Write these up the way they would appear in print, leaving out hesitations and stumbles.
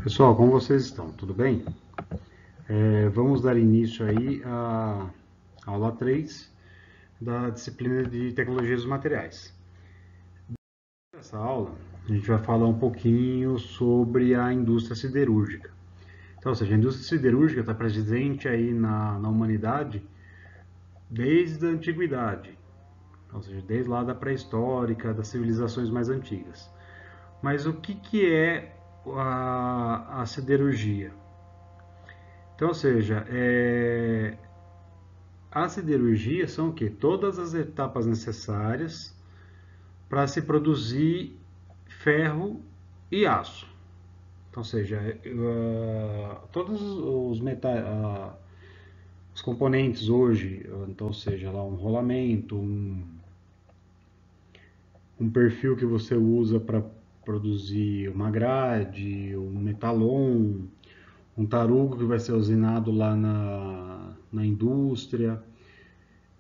Pessoal, como vocês estão? Tudo bem? Vamos dar início aí à aula 3 da disciplina de Tecnologias dos Materiais. Nessa aula, a gente vai falar um pouquinho sobre a indústria siderúrgica. Então, ou seja, a indústria siderúrgica está presente aí na humanidade desde a antiguidade, ou seja, desde lá da pré-histórica, das civilizações mais antigas. Mas o que é a siderurgia? Então, ou seja, a siderurgia são o quê? Todas as etapas necessárias para se produzir ferro e aço. Então, ou seja, todos os metais, os componentes hoje, então, ou seja, lá um rolamento, um perfil que você usa para produzir uma grade, um metalon, um tarugo que vai ser usinado lá na indústria.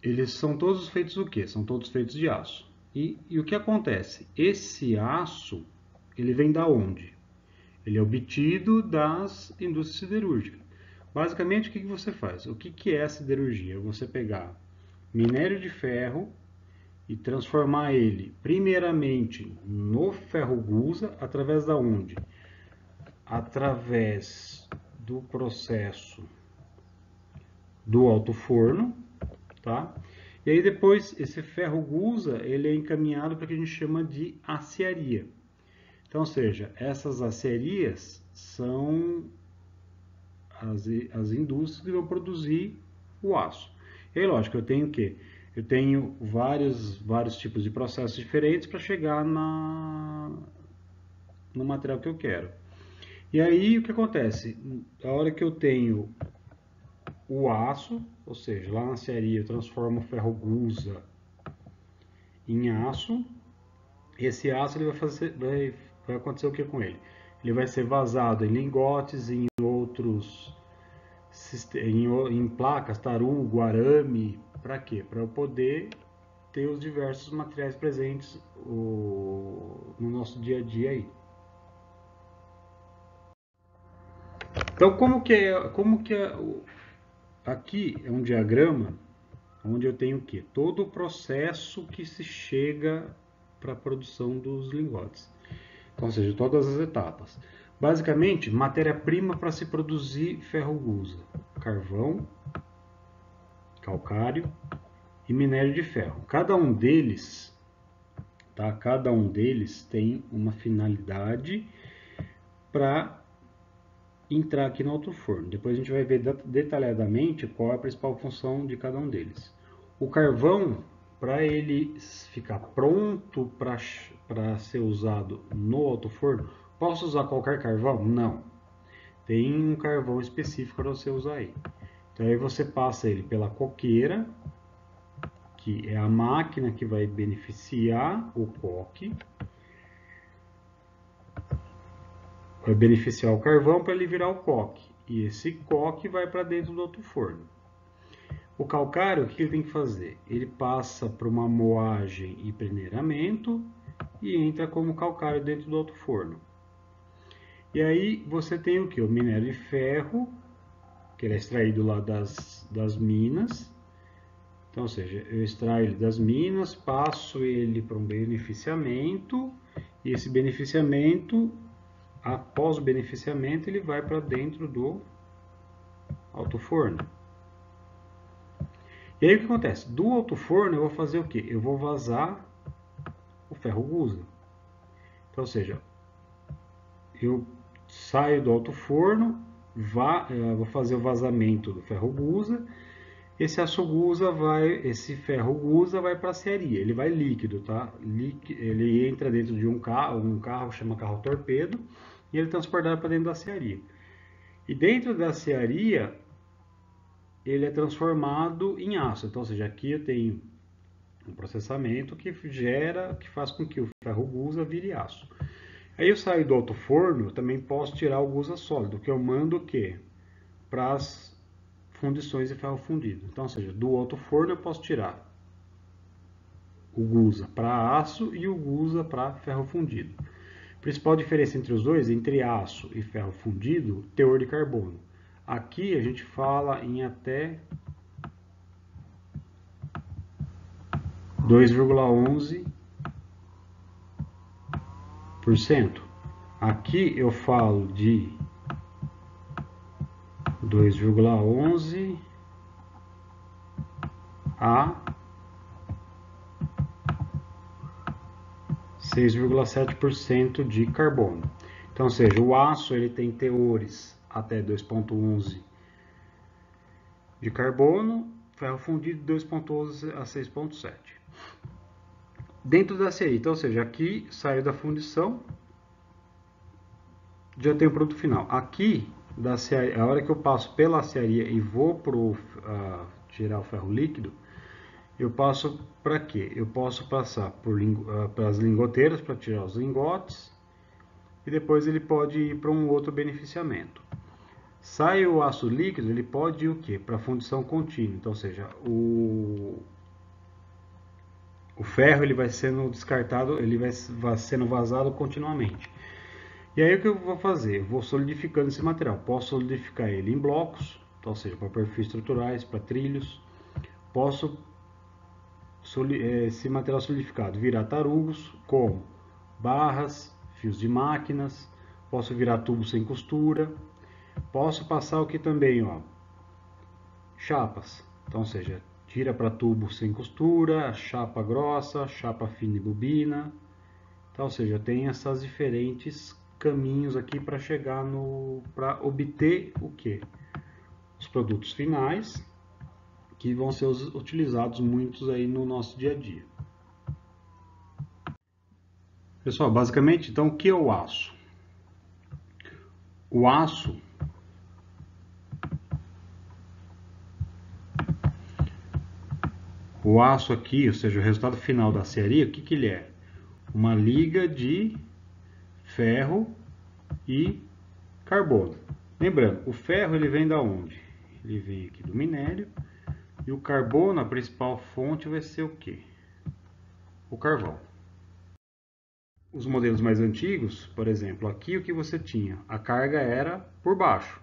Eles são todos feitos do quê? São todos feitos de aço. E o que acontece? Esse aço, ele vem da onde? Ele é obtido das indústrias siderúrgicas. Basicamente, o que você faz? O que é a siderurgia? É você pegar minério de ferro e transformar ele, primeiramente, no ferro gusa, através da onde? Através do processo do alto forno, tá? E aí depois esse ferro gusa, ele é encaminhado para o que a gente chama de aciaria. Então, ou seja, essas aciarias são as indústrias que vão produzir o aço. E aí, lógico, eu tenho o quê? Eu tenho vários tipos de processos diferentes para chegar no material que eu quero. E aí, o que acontece? A hora que eu tenho o aço, ou seja, lá na aciaria eu transformo o ferro gusa em aço. Esse aço ele vai acontecer o que com ele? Ele vai ser vazado em lingotes, em outros, em placas, tarugo, arame. Para quê? Para eu poder ter os diversos materiais presentes no nosso dia a dia aí. Então, aqui é um diagrama onde eu tenho o quê? Todo o processo que se chega para a produção dos lingotes. Então, ou seja, todas as etapas. Basicamente, matéria-prima para se produzir ferro gusa: carvão, calcário e minério de ferro. Cada um deles, tá? Cada um deles tem uma finalidade para entrar aqui no alto forno. Depois a gente vai ver detalhadamente qual é a principal função de cada um deles. O carvão, para ele ficar pronto para ser usado no alto forno, posso usar qualquer carvão? Não. Tem um carvão específico para você usar aí. Então aí você passa ele pela coqueira, que é a máquina que vai beneficiar o coque, vai beneficiar o carvão para ele virar o coque. E esse coque vai para dentro do alto forno. O calcário, o que ele tem que fazer? Ele passa por uma moagem e peneiramento e entra como calcário dentro do alto forno. E aí você tem o que? O minério de ferro, que ele é extraído lá das minas. Então, ou seja, eu extraio ele das minas, passo ele para um beneficiamento, e esse beneficiamento, após o beneficiamento, ele vai para dentro do alto forno. E aí o que acontece? Do alto forno eu vou fazer o que? Eu vou vazar o ferro gusa. Então, ou seja, eu saio do alto forno, vou fazer o vazamento do ferro gusa. Esse ferro gusa vai para a aciaria. Ele vai líquido, tá? Ele entra dentro de um carro chama carro torpedo, e ele é transportado para dentro da aciaria. E dentro da aciaria ele é transformado em aço. Então, ou seja, aqui eu tenho um processamento que faz com que o ferro gusa vire aço. Aí eu saio do alto forno, eu também posso tirar o gusa sólido, que eu mando o quê? Para as fundições de ferro fundido. Então, ou seja, do alto forno eu posso tirar o gusa para aço e o gusa para ferro fundido. principal diferença entre os dois, entre aço e ferro fundido, teor de carbono. Aqui a gente fala em até 2,11%. Aqui eu falo de 2,11 a 6,7% de carbono. Então, ou seja, o aço ele tem teores até 2,11 de carbono, ferro fundido 2,11 a 6,7. Dentro da aciaria, então, ou seja, aqui saiu da fundição, já tem o produto final. Aqui, da aciaria, a hora que eu passo pela aciaria e vou tirar o ferro líquido, eu passo para quê? Eu posso passar para as lingoteiras para tirar os lingotes e depois ele pode ir para um outro beneficiamento. Sai o aço líquido, ele pode ir o quê? Para fundição contínua. Então, ou seja, o ferro ele vai sendo descartado, ele vai sendo vazado continuamente. E aí o que eu vou fazer? Eu vou solidificando esse material. Posso solidificar ele em blocos, então, ou seja, para perfis estruturais, para trilhos. Posso esse material solidificado virar tarugos, como barras, fios de máquinas. Posso virar tubo sem costura. Posso passar o que também, ó, chapas. Então, ou seja, tira para tubo sem costura, chapa grossa, chapa fina e bobina. Então, ou seja, tem essas diferentes caminhos aqui para chegar para obter o que? Os produtos finais que vão ser utilizados muitos aí no nosso dia a dia. Pessoal, basicamente, então, o que é o aço? O aço aqui, ou seja, o resultado final da aciaria, o que que ele é? Uma liga de ferro e carbono. Lembrando, o ferro ele vem da onde? Ele vem aqui do minério. E o carbono, a principal fonte vai ser o quê? O carvão. Os modelos mais antigos, por exemplo, aqui o que você tinha? A carga era por baixo.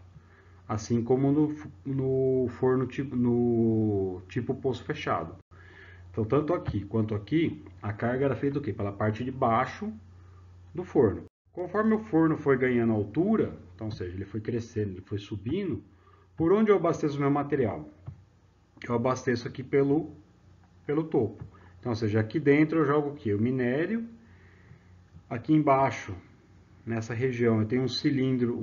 Assim como no forno tipo poço fechado. Então, tanto aqui quanto aqui, a carga era feita do quê? Pela parte de baixo do forno. Conforme o forno foi ganhando altura, então, ou seja, ele foi crescendo, ele foi subindo, por onde eu abasteço o meu material? Eu abasteço aqui pelo topo. Então, ou seja, aqui dentro eu jogo o quê? O minério. Aqui embaixo, nessa região, eu tenho um cilindro,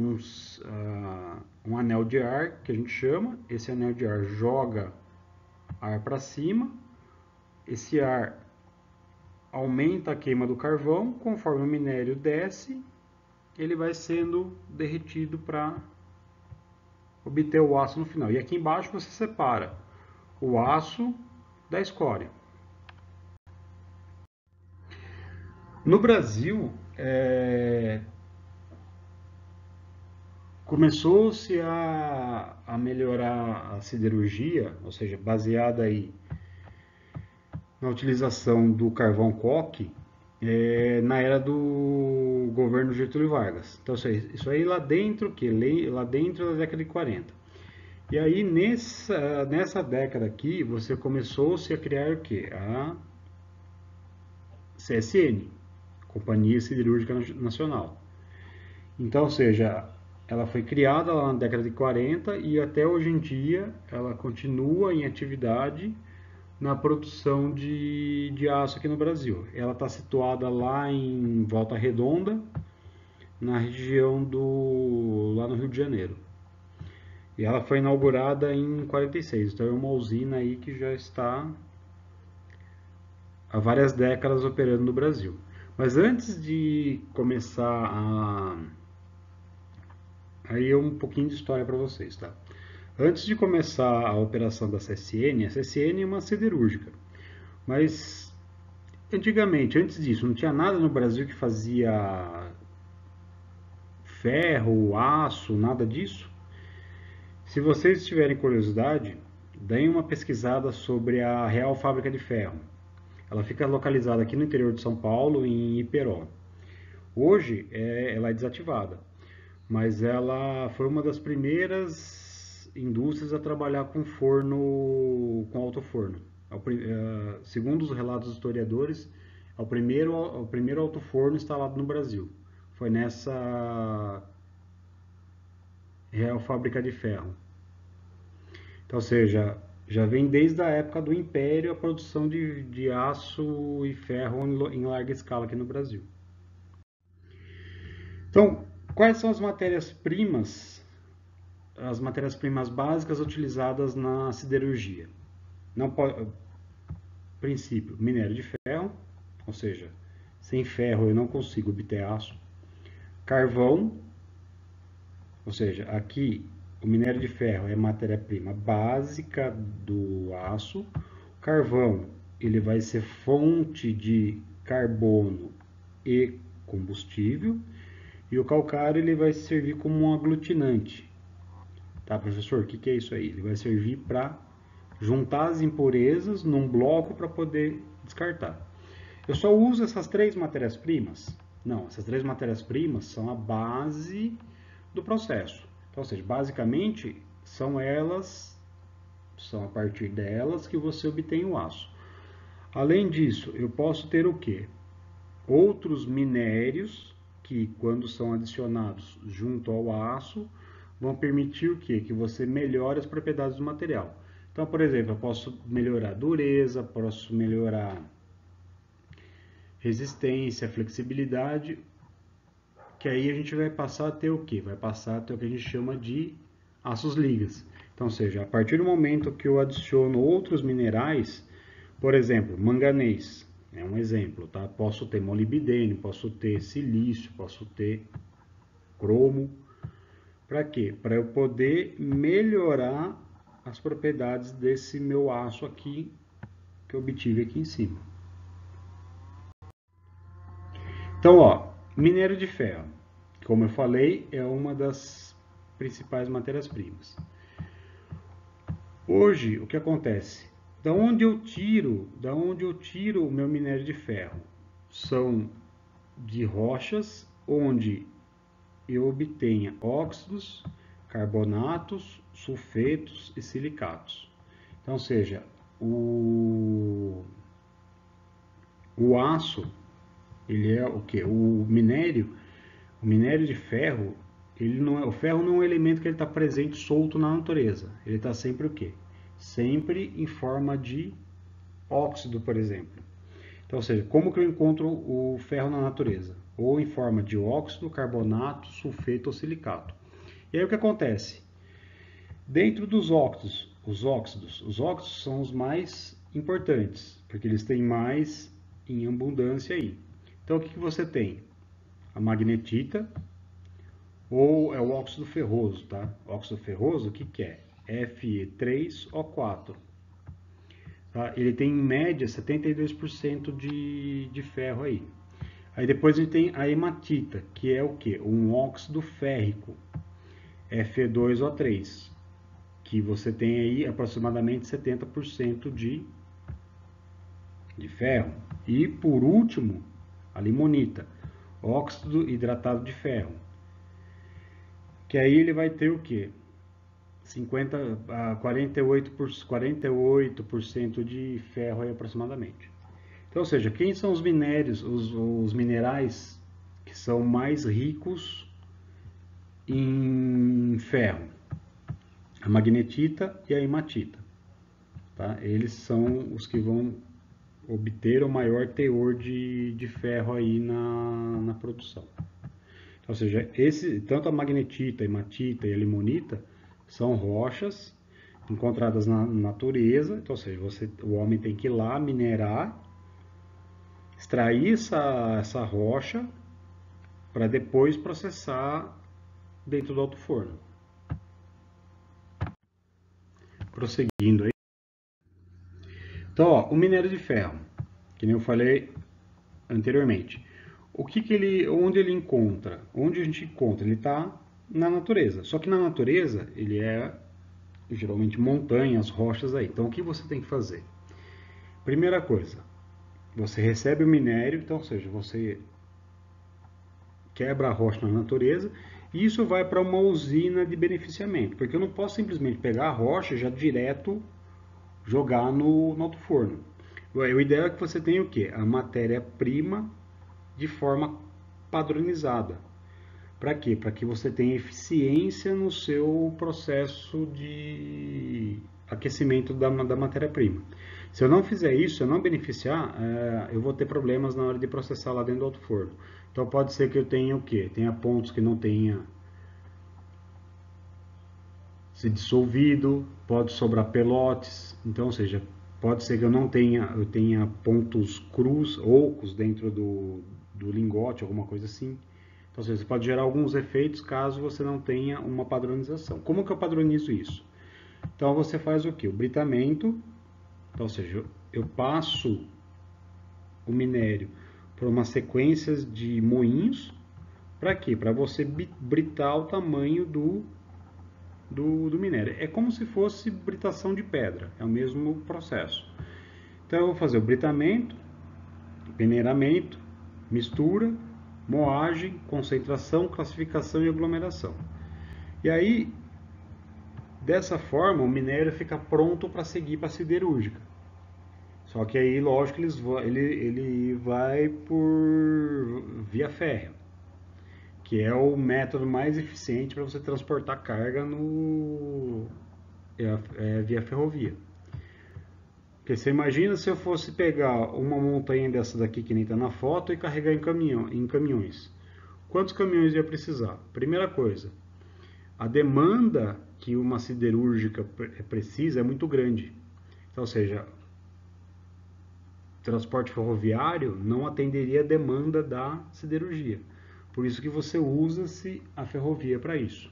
um anel de ar, que a gente chama. Esse anel de ar joga ar para cima. Esse ar aumenta a queima do carvão. Conforme o minério desce, ele vai sendo derretido para obter o aço no final. E aqui embaixo você separa o aço da escória. No Brasil, começou-se a melhorar a siderurgia, ou seja, baseada aí na utilização do carvão coque, na era do governo Getúlio Vargas. Então, isso aí lá dentro, lá dentro da década de 40. E aí, nessa década aqui, você começou-se a criar o quê? A CSN, Companhia Siderúrgica Nacional. Então, ou seja, ela foi criada lá na década de 40 e até hoje em dia ela continua em atividade na produção de aço aqui no Brasil. Ela está situada lá em Volta Redonda, na região lá no Rio de Janeiro. E ela foi inaugurada em 46, então é uma usina aí que já está há várias décadas operando no Brasil. Mas antes de começar aí é um pouquinho de história para vocês, tá? Antes de começar a operação da CSN, a CSN é uma siderúrgica. Mas antigamente, antes disso, não tinha nada no Brasil que fazia ferro, aço, nada disso. Se vocês tiverem curiosidade, deem uma pesquisada sobre a Real Fábrica de Ferro. Ela fica localizada aqui no interior de São Paulo, em Iperó. Hoje ela é desativada, mas ela foi uma das primeiras indústrias a trabalhar com forno, com alto forno. Segundo os relatos dos historiadores, é o primeiro alto forno instalado no Brasil. Foi nessa Real Fábrica de Ferro. Então, ou seja, já vem desde a época do Império a produção de aço e ferro em larga escala aqui no Brasil. Então, quais são as matérias-primas? As matérias-primas básicas utilizadas na siderurgia. Não pode, princípio, minério de ferro, ou seja, sem ferro eu não consigo obter aço. Carvão, ou seja, aqui o minério de ferro é a matéria-prima básica do aço. O carvão, ele vai ser fonte de carbono e combustível. E o calcário, ele vai servir como um aglutinante. Tá, professor? O que é isso aí? Ele vai servir para juntar as impurezas num bloco para poder descartar. Eu só uso essas três matérias-primas? Não, essas três matérias-primas são a base do processo. Então, ou seja, basicamente são a partir delas que você obtém o aço. Além disso, eu posso ter o quê? Outros minérios que, quando são adicionados junto ao aço, vão permitir o quê? Que você melhore as propriedades do material. Então, por exemplo, eu posso melhorar a dureza, posso melhorar resistência, flexibilidade, que aí a gente vai passar a ter o quê? Vai passar a ter o que a gente chama de aços ligas. Então, ou seja, a partir do momento que eu adiciono outros minerais, por exemplo, manganês, é um exemplo, tá? Posso ter molibdênio, posso ter silício, posso ter cromo. Para quê? Para eu poder melhorar as propriedades desse meu aço aqui que eu obtive aqui em cima. Então, ó, minério de ferro, como eu falei, é uma das principais matérias-primas. Hoje, o que acontece? Da onde eu tiro o meu minério de ferro? São de rochas onde eu obtenha óxidos, carbonatos, sulfetos e silicatos. Então, ou seja, o aço, ele é o que? O minério de ferro, o ferro não é um elemento que ele está presente solto na natureza. Ele está sempre o quê? Sempre em forma de óxido, por exemplo. Então, ou seja, como que eu encontro o ferro na natureza? Ou em forma de óxido, carbonato, sulfeto ou silicato. E aí o que acontece? Dentro dos óxidos, os óxidos são os mais importantes, porque eles têm mais em abundância aí. Então, o que você tem? A magnetita, ou é o óxido ferroso, tá? O óxido ferroso, o que é? Fe3O4. Tá? Ele tem em média 72% de ferro aí. Aí depois a gente tem a hematita, que é o que? Um óxido férrico, Fe2O3, que você tem aí aproximadamente 70% de ferro. E por último, a limonita, óxido hidratado de ferro, que aí ele vai ter o que? 48% de ferro aí aproximadamente. Então, ou seja, quem são os minérios, os minerais que são mais ricos em ferro? A magnetita e a hematita. Tá? Eles são os que vão obter o maior teor de ferro aí na produção. Então, ou seja, tanto a magnetita, a hematita e a limonita são rochas encontradas na natureza. Então, ou seja, o homem tem que ir lá minerar, extrair essa rocha para depois processar dentro do alto forno. Prosseguindo aí. Então, ó, o minério de ferro, que nem eu falei anteriormente. Onde ele encontra? Onde a gente encontra? Ele está na natureza. Só que na natureza ele é geralmente montanhas, rochas aí. Então o que você tem que fazer? Primeira coisa, você recebe o minério, então, ou seja, você quebra a rocha na natureza, e isso vai para uma usina de beneficiamento, porque eu não posso simplesmente pegar a rocha e já direto jogar no alto forno. O ideal é que você tenha o quê? A matéria-prima de forma padronizada. Para quê? Para que você tenha eficiência no seu processo de aquecimento da matéria-prima. Se eu não fizer isso, se eu não beneficiar, eu vou ter problemas na hora de processar lá dentro do alto forno. Então pode ser que eu tenha o quê? Tenha pontos que não tenha se dissolvido, pode sobrar pelotes, então, ou seja, pode ser que eu tenha pontos crus, ocos dentro do lingote, alguma coisa assim. Então, ou seja, você pode gerar alguns efeitos caso você não tenha uma padronização. Como que eu padronizo isso? Então, você faz o que? O britamento, então, ou seja, eu passo o minério por uma sequência de moinhos, para quê? Para você britar o tamanho do minério. É como se fosse britação de pedra, é o mesmo processo. Então eu vou fazer o britamento, peneiramento, mistura, moagem, concentração, classificação e aglomeração. E aí, dessa forma, o minério fica pronto para seguir para a siderúrgica. Só que aí, lógico, ele vai por via férrea, que é o método mais eficiente para você transportar carga via ferrovia. Porque você imagina se eu fosse pegar uma montanha dessa daqui que nem está na foto e carregar em caminhões. Quantos caminhões ia precisar? Primeira coisa, a demanda que uma siderúrgica precisa é muito grande. Então, ou seja, o transporte ferroviário não atenderia a demanda da siderurgia. Por isso que você usa-se a ferrovia para isso.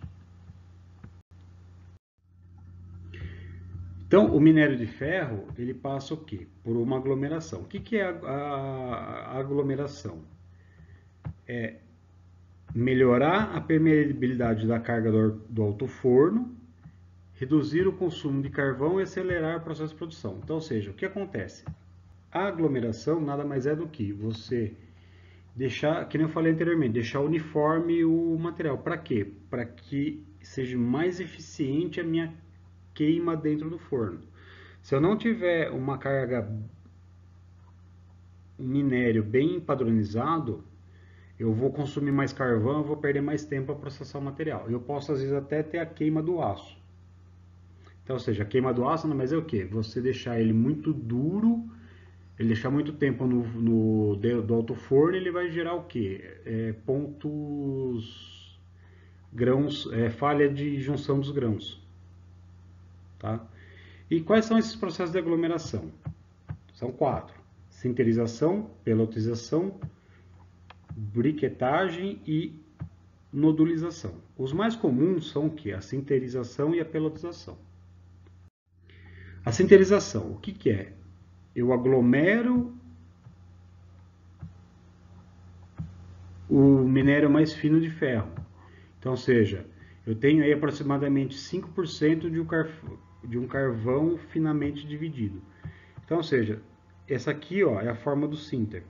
Então, o minério de ferro, ele passa o quê? Por uma aglomeração. O que é a aglomeração? É melhorar a permeabilidade da carga do alto forno, reduzir o consumo de carvão e acelerar o processo de produção. Então, ou seja, o que acontece? A aglomeração nada mais é do que você deixar, que nem eu falei anteriormente, deixar uniforme o material. Para quê? Para que seja mais eficiente a minha queima dentro do forno. Se eu não tiver uma carga, um minério bem padronizado, eu vou consumir mais carvão, eu vou perder mais tempo para processar o material. Eu posso, às vezes, até ter a queima do aço. Então, ou seja, a queima do aço, mas é o que? Você deixar ele muito duro, ele deixar muito tempo do alto forno, ele vai gerar o que? Pontos, grãos, falha de junção dos grãos. Tá? E quais são esses processos de aglomeração? São 4. Sinterização, pelotização, briquetagem e nodulização. Os mais comuns são o que? A sinterização e a pelotização. A sinterização, o que é? Eu aglomero o minério mais fino de ferro. Então, ou seja, eu tenho aí aproximadamente 5% de um carvão finamente dividido. Então, ou seja, essa aqui ó, é a forma do sinter.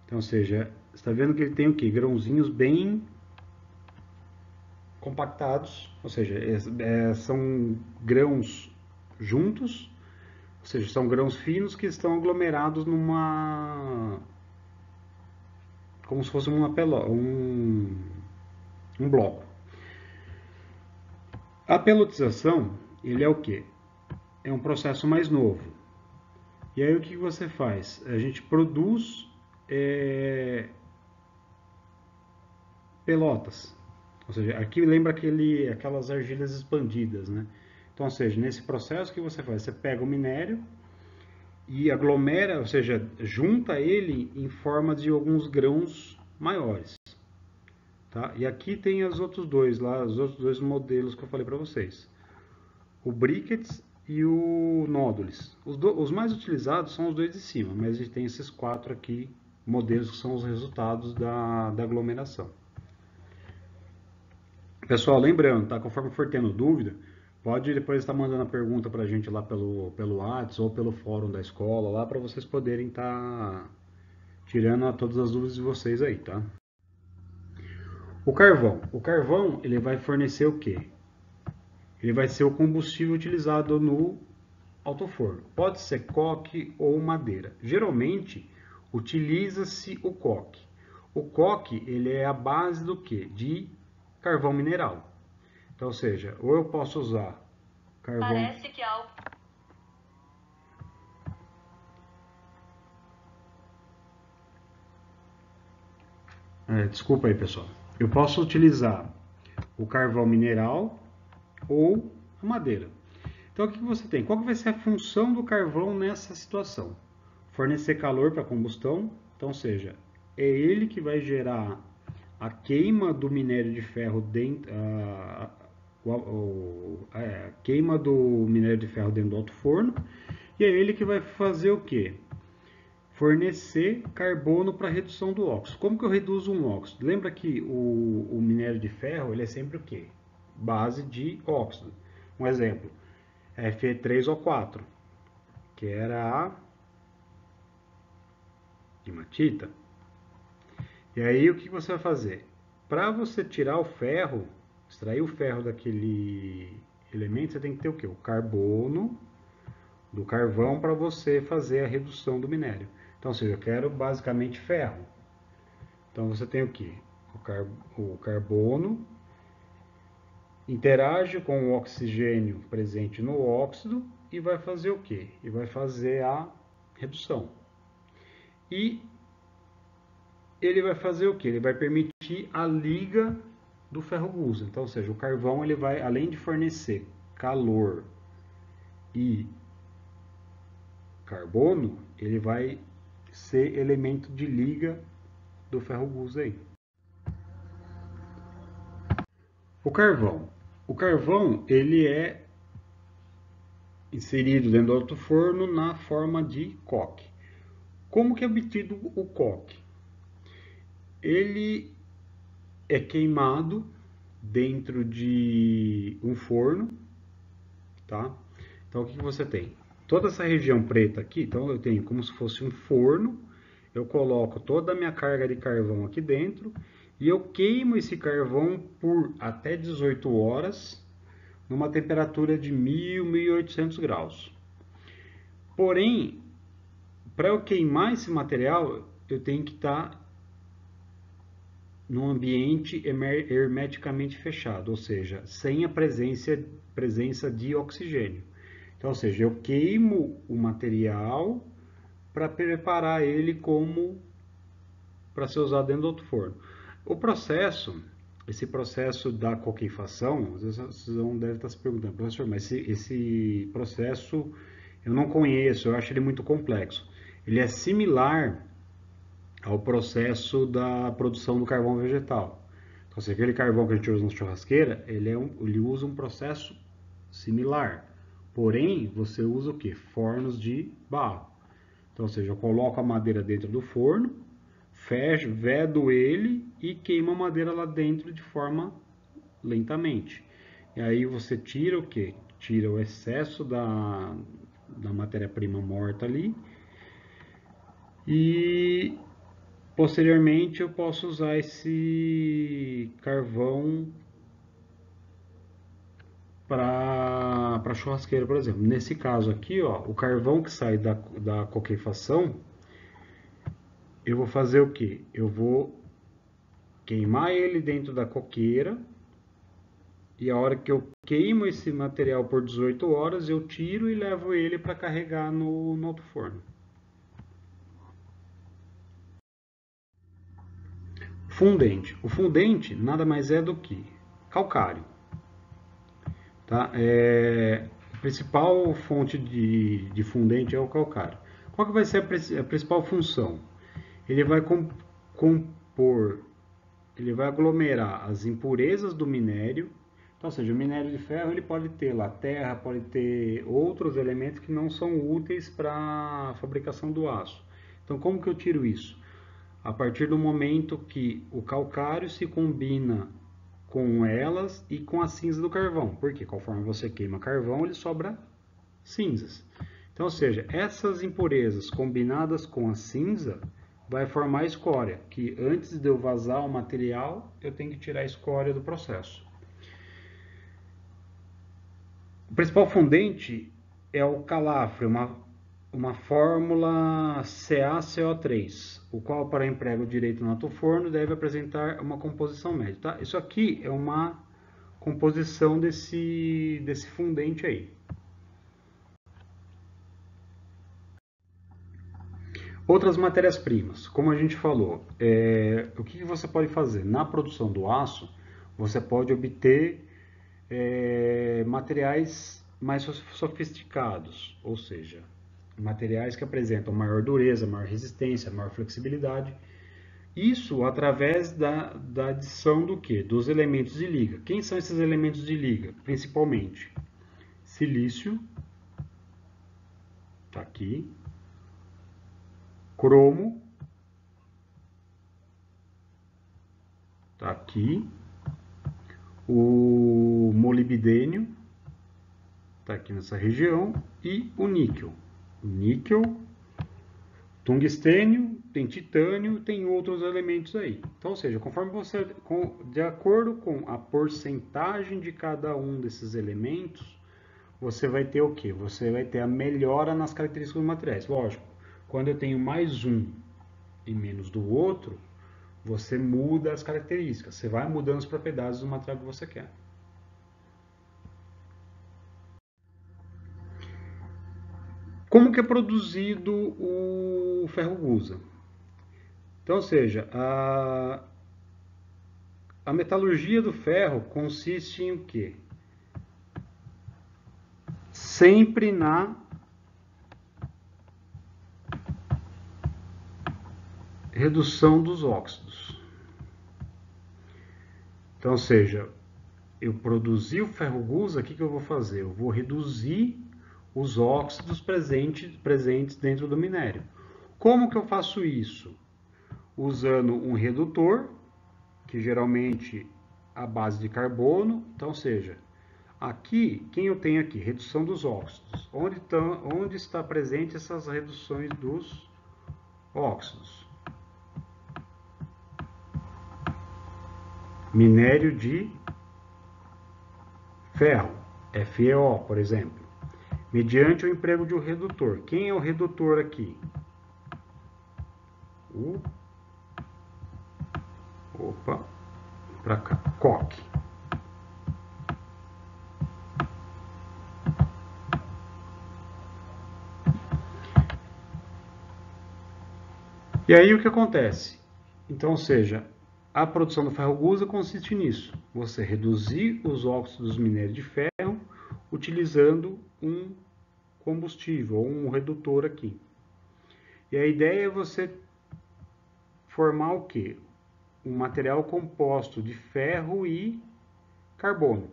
Então, ou seja, você está vendo que ele tem o que? Grãozinhos bem compactados, ou seja, são grãos juntos, ou seja, são grãos finos que estão aglomerados como se fosse um bloco. A pelotização, ele é o que? É um processo mais novo. E aí o que você faz? A gente produz pelotas. Ou seja, aqui lembra aquelas argilhas expandidas, né? Então, ou seja, nesse processo que você faz, você pega o minério e aglomera, ou seja, junta ele em forma de alguns grãos maiores. Tá? E aqui tem os outros dois modelos que eu falei para vocês. O briquettes e o nódules. Os mais utilizados são os dois de cima, mas a gente tem esses 4 aqui, modelos que são os resultados da aglomeração. Pessoal, lembrando, tá? Conforme for tendo dúvida, pode depois estar mandando a pergunta para a gente lá pelo WhatsApp ou pelo fórum da escola, lá para vocês poderem estar tirando todas as dúvidas de vocês aí, tá? O carvão ele vai fornecer o quê? Ele vai ser o combustível utilizado no autoforno. Pode ser coque ou madeira. Geralmente utiliza-se o coque. O coque ele é a base do quê? De carvão mineral. Então, ou seja, ou eu posso usar carvão. Parece que algo. Desculpa aí, pessoal. Eu posso utilizar o carvão mineral ou a madeira. Então, o que você tem? Qual que vai ser a função do carvão nessa situação? Fornecer calor para a combustão. Então, ou seja, é ele que vai gerar a queima do minério de ferro dentro, a queima do minério de ferro dentro do alto-forno. E é ele que vai fazer o quê? Fornecer carbono para redução do óxido. Como que eu reduzo um óxido? Lembra que o minério de ferro ele é sempre o quê? Base de óxido. Um exemplo, Fe3O4, que era a hematita. E aí o que você vai fazer? Para você tirar o ferro, extrair o ferro daquele elemento, você tem que ter o quê? O carbono do carvão para você fazer a redução do minério. Então, ou seja, eu quero basicamente ferro. Então, você tem o quê? O carbono interage com o oxigênio presente no óxido e vai fazer o quê? E vai fazer a redução. E ele vai fazer o quê? Ele vai permitir a liga do ferro gusa. Então, ou seja, o carvão ele vai, além de fornecer calor e carbono, ele vai ser elemento de liga do ferro gusa aí. O carvão. O carvão ele é inserido dentro do alto-forno na forma de coque. Como que é obtido o coque? Ele é queimado dentro de um forno, tá? Então o que você tem? Toda essa região preta aqui, então eu tenho como se fosse um forno, eu coloco toda a minha carga de carvão aqui dentro e eu queimo esse carvão por até 18 horas numa temperatura de 1000, 1800 graus. Porém, para eu queimar esse material, eu tenho que estar num ambiente hermeticamente fechado, ou seja, sem a presença de oxigênio. Então, ou seja, eu queimo o material para preparar ele como para ser usado dentro do outro forno. O processo, esse processo da coquefação, às vezes vocês devem estar se perguntando, professor, mas esse processo eu não conheço, eu acho ele muito complexo. Ele é similar ao processo da produção do carvão vegetal. Então, se aquele carvão que a gente usa na churrasqueira, ele usa um processo similar. Porém, você usa o que? Fornos de barro. Então, ou seja, eu coloco a madeira dentro do forno, fecho, vedo ele e queimo a madeira lá dentro de forma lentamente. E aí você tira o que? Tira o excesso da matéria-prima morta ali e posteriormente eu posso usar esse carvão para churrasqueira, por exemplo. Nesse caso aqui, ó, o carvão que sai da coquefação, eu vou fazer o que? Eu vou queimar ele dentro da coqueira e a hora que eu queimo esse material por 18 horas, eu tiro e levo ele para carregar no outro forno. Fundente. O fundente nada mais é do que calcário. Tá? A principal fonte de fundente é o calcário. Qual que vai ser a principal função? Ele vai compor, ele vai aglomerar as impurezas do minério. Então, ou seja, o minério de ferro ele pode ter lá terra, pode ter outros elementos que não são úteis para a fabricação do aço. Então, como que eu tiro isso? A partir do momento que o calcário se combina com elas e com a cinza do carvão. Porque conforme você queima carvão, ele sobra cinzas. Então, ou seja, essas impurezas combinadas com a cinza vai formar escória, que antes de eu vazar o material, eu tenho que tirar a escória do processo. O principal fundente é o calafre, uma fórmula CaCO3, o qual para emprego direito no alto forno deve apresentar uma composição média. Tá? Isso aqui é uma composição desse fundente aí. Outras matérias-primas, como a gente falou, o que você pode fazer? Na produção do aço, você pode obter materiais mais sofisticados, ou seja, materiais que apresentam maior dureza, maior resistência, maior flexibilidade. Isso através da adição do quê? Dos elementos de liga. Quem são esses elementos de liga? Principalmente silício, tá aqui, cromo, tá aqui, o molibdênio, tá aqui nessa região, e o níquel. Níquel, tungstênio, tem titânio, tem outros elementos aí. Então, ou seja, conforme você, de acordo com a porcentagem de cada um desses elementos, você vai ter o quê? Você vai ter a melhora nas características dos materiais. Lógico, quando eu tenho mais um e menos do outro, você muda as características. Você vai mudando as propriedades do material que você quer. Como que é produzido o ferro gusa? Então, ou seja, a metalurgia do ferro consiste em o quê? Sempre na redução dos óxidos. Então, ou seja, eu produzi o ferro gusa, o que eu vou fazer? Eu vou reduzir os óxidos presentes dentro do minério. Como que eu faço isso? Usando um redutor, que geralmente a base de carbono. Então, ou seja, aqui, quem eu tenho aqui? Redução dos óxidos. Onde está presente essas reduções dos óxidos? Minério de ferro, FeO, por exemplo, mediante o emprego de um redutor. Quem é o redutor aqui? Para cá, coque. E aí o que acontece? Então, ou seja, a produção do ferro gusa consiste nisso. Você reduzir os óxidos dos minérios de ferro utilizando um combustível ou um redutor aqui. E a ideia é você formar o quê? Um material composto de ferro e carbono.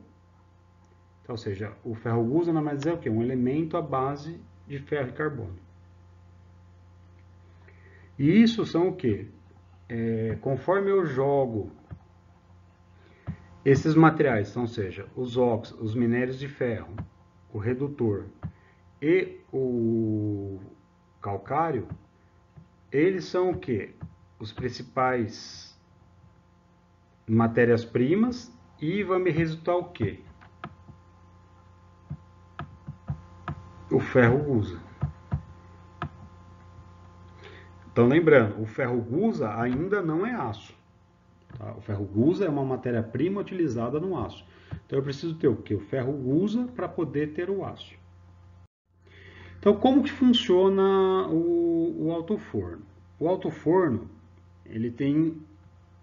Então, ou seja, o ferro gusa nada mais é o quê? Um elemento à base de ferro e carbono. E isso são o quê? Conforme eu jogo esses materiais, então, ou seja, os óxidos, os minérios de ferro, o redutor e o calcário, eles são o quê? Os principais matérias-primas e vai me resultar o quê? O ferro gusa. Então, lembrando, o ferro gusa ainda não é aço. Tá? O ferro gusa é uma matéria-prima utilizada no aço. Então, eu preciso ter o quê? O ferro gusa para poder ter o aço. Então, como que funciona o alto-forno? O alto-forno, ele tem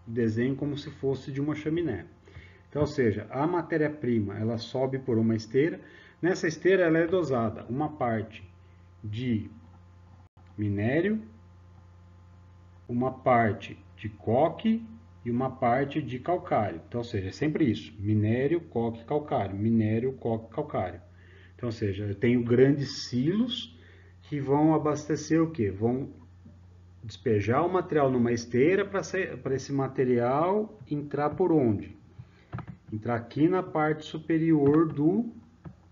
desenho como se fosse de uma chaminé. Então, ou seja, a matéria-prima, ela sobe por uma esteira. Nessa esteira, ela é dosada uma parte de minério, uma parte de coque e uma parte de calcário. Então, ou seja, é sempre isso: minério, coque, calcário, minério, coque, calcário. Então, ou seja, eu tenho grandes silos que vão abastecer o quê? Vão despejar o material numa esteira para esse material entrar por onde? Entrar aqui na parte superior do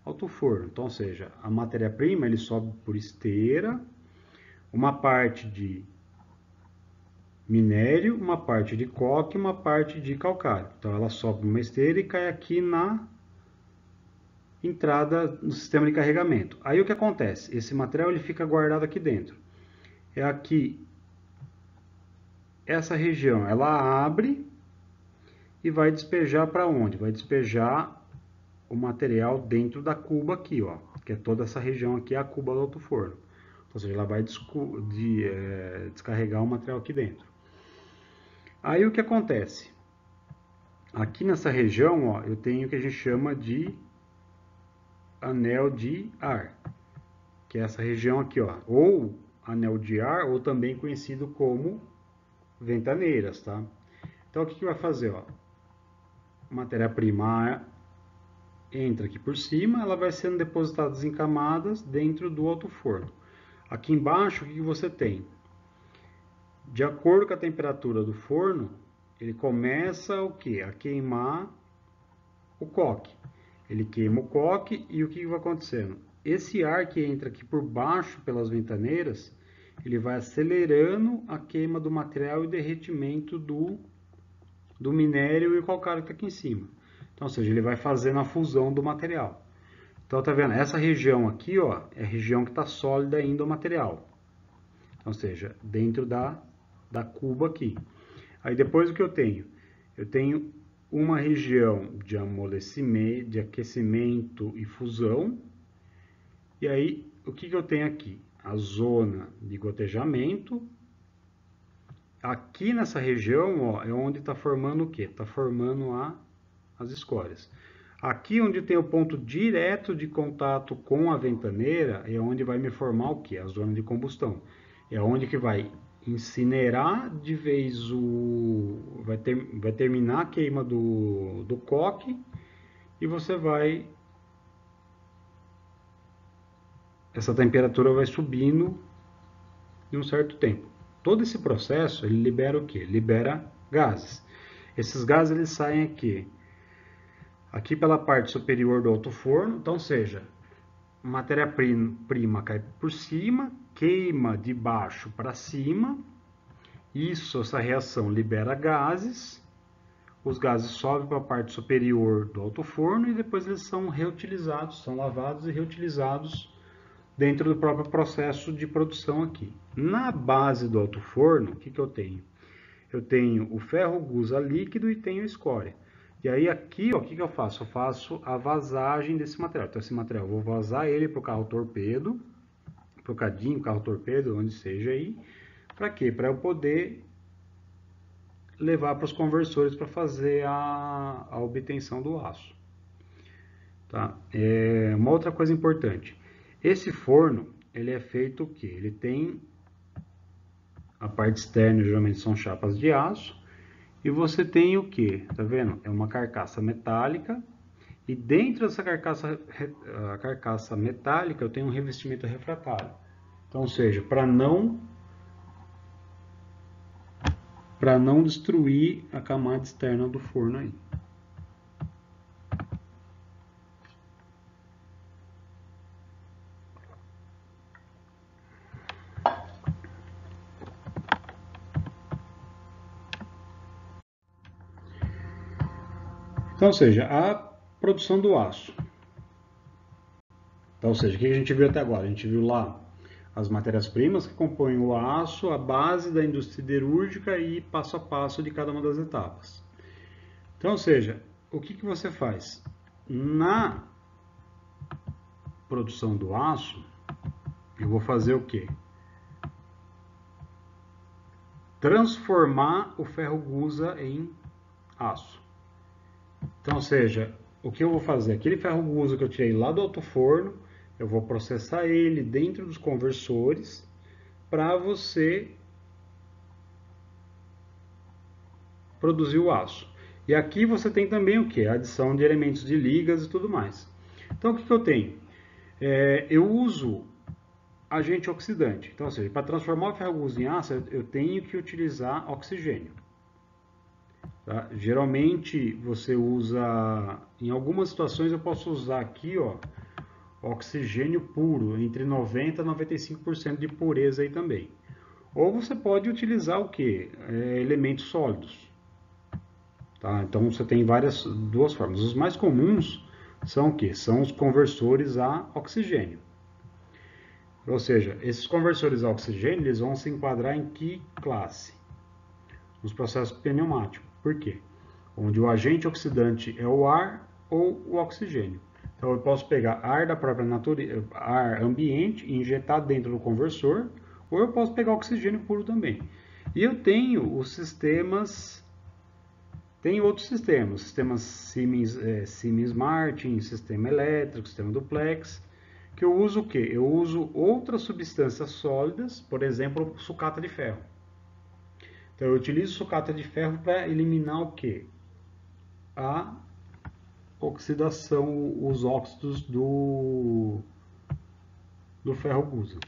alto-forno. Então, ou seja, a matéria-prima ele sobe por esteira, uma parte de minério, uma parte de coque e uma parte de calcário. Então ela sobe uma esteira e cai aqui na entrada no sistema de carregamento. Aí o que acontece? Esse material ele fica guardado aqui dentro. É aqui, essa região, ela abre e vai despejar para onde? Vai despejar o material dentro da cuba aqui, ó, que é toda essa região aqui, é a cuba do alto forno. Ou seja, ela vai descarregar o material aqui dentro. Aí o que acontece? Aqui nessa região, ó, eu tenho o que a gente chama de anel de ar, que é essa região aqui, ó, ou anel de ar, ou também conhecido como ventaneiras, tá? Então o que vai fazer, ó? Matéria-prima entra aqui por cima, ela vai sendo depositada em camadas dentro do alto forno. Aqui embaixo, o que você tem? De acordo com a temperatura do forno, ele começa o que? A queimar o coque. Ele queima o coque e o que vai acontecendo? Esse ar que entra aqui por baixo pelas ventaneiras, ele vai acelerando a queima do material e derretimento do minério e o calcário que está aqui em cima. Então, ou seja, ele vai fazendo a fusão do material. Então, tá vendo? Essa região aqui, ó, é a região que está sólida ainda o material. Então, ou seja, dentro da cuba aqui. Aí depois o que eu tenho? Eu tenho uma região de amolecimento, de aquecimento e fusão. E aí, o que eu tenho aqui? A zona de gotejamento. Aqui nessa região, ó, é onde está formando o quê? Está formando as escórias. Aqui onde tem o ponto direto de contato com a ventaneira, é onde vai me formar o quê? A zona de combustão. É onde que vai incinerar de vez vai terminar a queima do coque e você vai... Essa temperatura vai subindo em um certo tempo. Todo esse processo, ele libera o quê? Libera gases. Esses gases, eles saem aqui pela parte superior do alto forno, então seja, matéria-prima cai por cima, queima de baixo para cima, essa reação libera gases, os gases sobem para a parte superior do alto forno e depois eles são reutilizados, são lavados e reutilizados dentro do próprio processo de produção aqui. Na base do alto forno, o que eu tenho? Eu tenho o ferro gusa líquido e tenho a escória. E aí aqui, ó, o que eu faço? Eu faço a vazagem desse material. Então esse material, eu vou vazar ele para o carro torpedo, para o cadinho, carro torpedo, onde seja aí. Para quê? Para eu poder levar para os conversores para fazer a obtenção do aço. Tá? Uma outra coisa importante. Esse forno, ele é feito o quê? Ele tem a parte externa, geralmente são chapas de aço. E você tem o que? Tá vendo? É uma carcaça metálica. E dentro dessa carcaça metálica eu tenho um revestimento refratário. Então, ou seja, para não destruir a camada externa do forno aí. Então, ou seja, a produção do aço. Então, ou seja, o que a gente viu até agora? A gente viu lá as matérias-primas que compõem o aço, a base da indústria siderúrgica e passo a passo de cada uma das etapas. Então, ou seja, o que você faz? Na produção do aço, eu vou fazer o quê? Transformar o ferro gusa em aço. Então, ou seja, o que eu vou fazer? Aquele ferro gusa que eu tirei lá do alto forno, eu vou processar ele dentro dos conversores para você produzir o aço. E aqui você tem também o que? A adição de elementos de ligas e tudo mais. Então, o que eu tenho? Eu uso agente oxidante. Então, ou seja, para transformar o ferro gusa em aço, eu tenho que utilizar oxigênio. Tá? Geralmente você usa, em algumas situações eu posso usar aqui, ó, oxigênio puro, entre 90% e 95% de pureza aí também. Ou você pode utilizar o que? Elementos sólidos. Tá? Então você tem duas formas. Os mais comuns são o que? São os conversores a oxigênio. Ou seja, esses conversores a oxigênio eles vão se enquadrar em que classe? Nos processos pneumáticos. Por quê? Onde o agente oxidante é o ar ou o oxigênio. Então eu posso pegar ar da própria natureza, ar ambiente e injetar dentro do conversor, ou eu posso pegar oxigênio puro também. E eu tenho os sistemas, tem outros sistemas Siemens Martin, sistema elétrico, sistema duplex, que eu uso o quê? Eu uso outras substâncias sólidas, por exemplo, sucata de ferro. Então eu utilizo sucata de ferro para eliminar o quê? A oxidação, os óxidos do ferro gusa.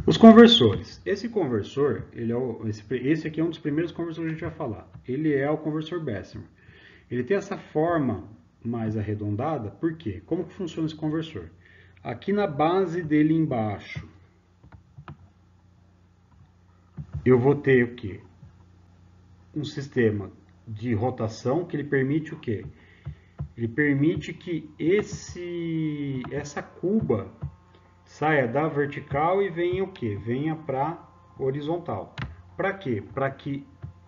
Os conversores. Esse conversor, esse aqui é um dos primeiros conversores que a gente vai falar. Ele é o conversor Bessemer. Ele tem essa forma mais arredondada, por quê? Como que funciona esse conversor? Aqui na base dele embaixo, eu vou ter o quê? Um sistema de rotação que ele permite o quê? Ele permite que essa cuba saia da vertical e venha o quê? Venha para horizontal. Para quê? Para que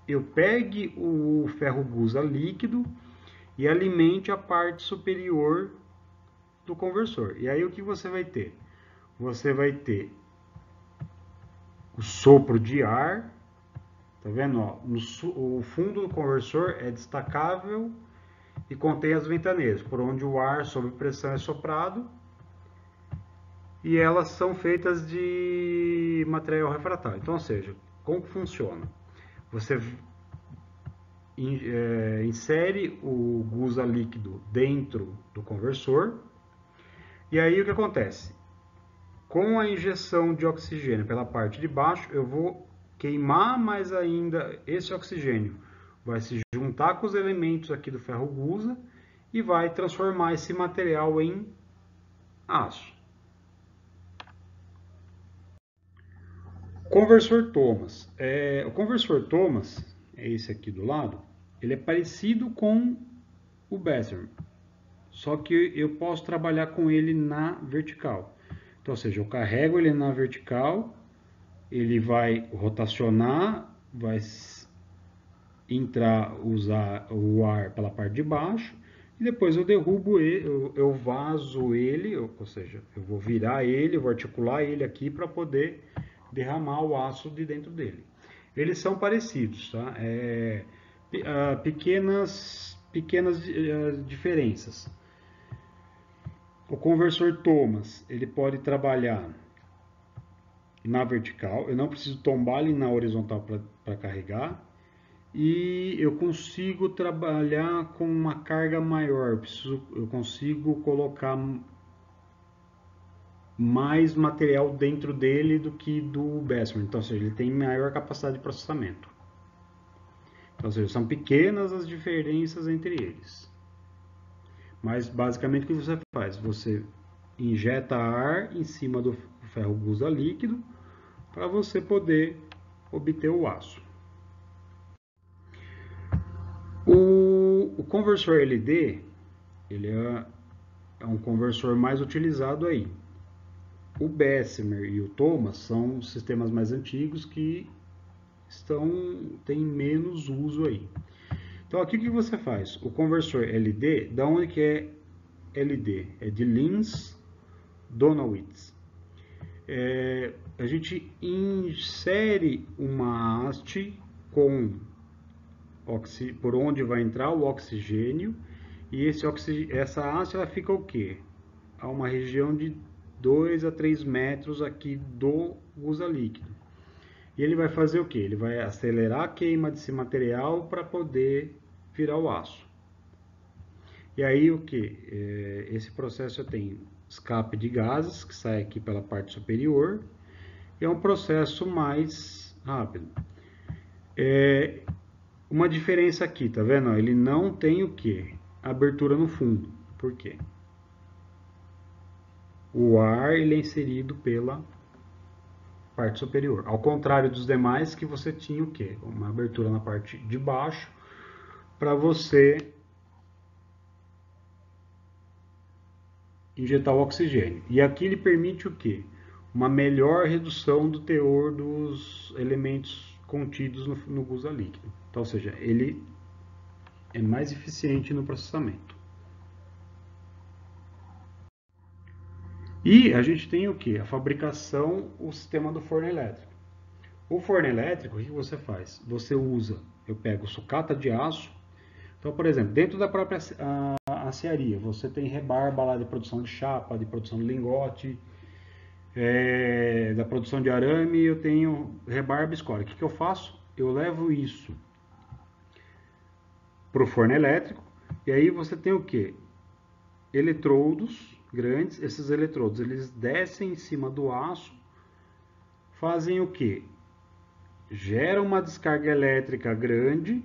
eu pegue o ferro gusa líquido e alimente a parte superior do conversor. E aí o que você vai ter? Você vai ter o sopro de ar, tá vendo? Ó, o fundo do conversor é destacável e contém as ventaneiras, por onde o ar sob pressão é soprado, e elas são feitas de material refratário. Então, ou seja, como que funciona? Você insere o gusa líquido dentro do conversor, e aí o que acontece? Com a injeção de oxigênio pela parte de baixo, eu vou queimar mais ainda esse oxigênio. Vai se juntar com os elementos aqui do ferro gusa e vai transformar esse material em aço. Conversor Thomas. O conversor Thomas, é esse aqui do lado, ele é parecido com o Bessemer, só que eu posso trabalhar com ele na vertical. Então, ou seja, eu carrego ele na vertical, ele vai rotacionar, vai entrar, usar o ar pela parte de baixo, e depois eu derrubo ele, eu vazo ele, ou seja, eu vou virar ele, vou articular ele aqui para poder derramar o aço de dentro dele. Eles são parecidos, tá? Pequenas diferenças. O conversor Thomas, ele pode trabalhar na vertical, eu não preciso tombar ele na horizontal para carregar, e eu consigo trabalhar com uma carga maior, eu consigo colocar mais material dentro dele do que do Bessemer, então, ou seja, ele tem maior capacidade de processamento. Então, ou seja, são pequenas as diferenças entre eles. Mas, basicamente, o que você faz? Você injeta ar em cima do ferro gusa líquido para você poder obter o aço. O conversor LD, ele é um conversor mais utilizado aí. O Bessemer e o Thomas são sistemas mais antigos que têm menos uso aí. Então aqui o que você faz? O conversor LD, da onde que é LD? É de Linz-Donawitz. A gente insere uma haste por onde vai entrar o oxigênio, e essa haste ela fica o quê? A uma região de 2 a 3 metros aqui do gusa líquido. E ele vai fazer o quê? Ele vai acelerar a queima desse material para poder virar o aço. E aí o que? Esse processo tem escape de gases, que sai aqui pela parte superior, e é um processo mais rápido. Uma diferença aqui, tá vendo? Ele não tem o que? Abertura no fundo. Por quê? O ar ele é inserido pela parte superior. Ao contrário dos demais, que você tinha o quê? Uma abertura na parte de baixo para você injetar o oxigênio. E aqui ele permite o quê? Uma melhor redução do teor dos elementos contidos no gusa líquido. Então, ou seja, ele é mais eficiente no processamento. E a gente tem o que? A fabricação, o sistema do forno elétrico. O forno elétrico, o que você faz? Você usa, eu pego sucata de aço. Então, por exemplo, dentro da própria aciaria, você tem rebarba lá de produção de chapa, de produção de lingote, da produção de arame, eu tenho rebarba e escória. O que eu faço? Eu levo isso para o forno elétrico, e aí você tem o que? Eletrodos grandes. Esses eletrodos eles descem em cima do aço, fazem o que? Gera uma descarga elétrica grande.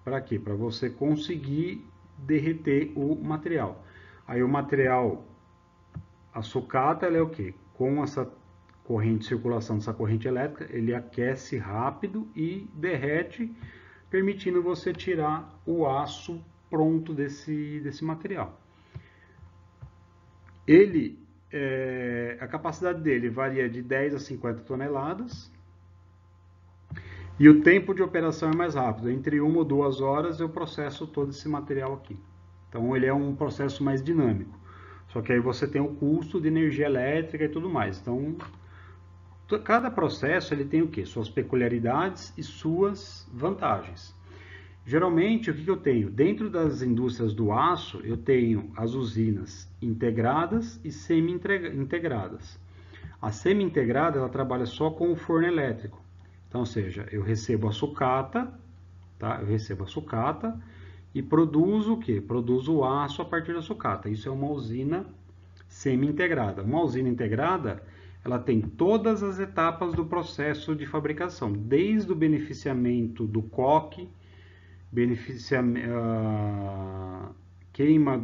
Para quê? Para você conseguir derreter o material. Aí o material, a sucata, ela é o que? Com essa corrente, circulação dessa corrente elétrica, ele aquece rápido e derrete, permitindo você tirar o aço pronto desse material. Ele, a capacidade dele varia de 10 a 50 toneladas e o tempo de operação é mais rápido. Entre 1 ou 2 horas eu processo todo esse material aqui. Então ele é um processo mais dinâmico. Só que aí você tem o custo de energia elétrica e tudo mais. Então cada processo ele tem o quê? Suas peculiaridades e suas vantagens. Geralmente, o que eu tenho? Dentro das indústrias do aço, eu tenho as usinas integradas e semi-integradas. A semi-integrada, ela trabalha só com o forno elétrico. Então, ou seja, eu recebo a sucata, tá? Eu recebo a sucata e produzo o quê? Produzo o aço a partir da sucata. Isso é uma usina semi-integrada. Uma usina integrada, ela tem todas as etapas do processo de fabricação, desde o beneficiamento do coque, queima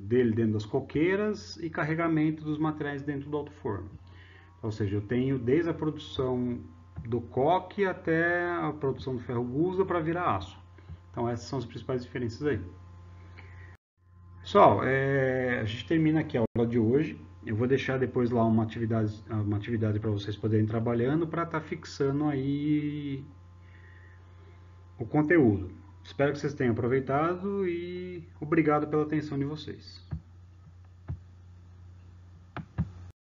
dele dentro das coqueiras e carregamento dos materiais dentro do alto forno. Ou seja, eu tenho desde a produção do coque até a produção do ferro gusa para virar aço. Então essas são as principais diferenças aí. Pessoal, a gente termina aqui a aula de hoje. Eu vou deixar depois lá uma atividade para vocês poderem ir trabalhando para estar fixando aí o conteúdo. Espero que vocês tenham aproveitado e obrigado pela atenção de vocês.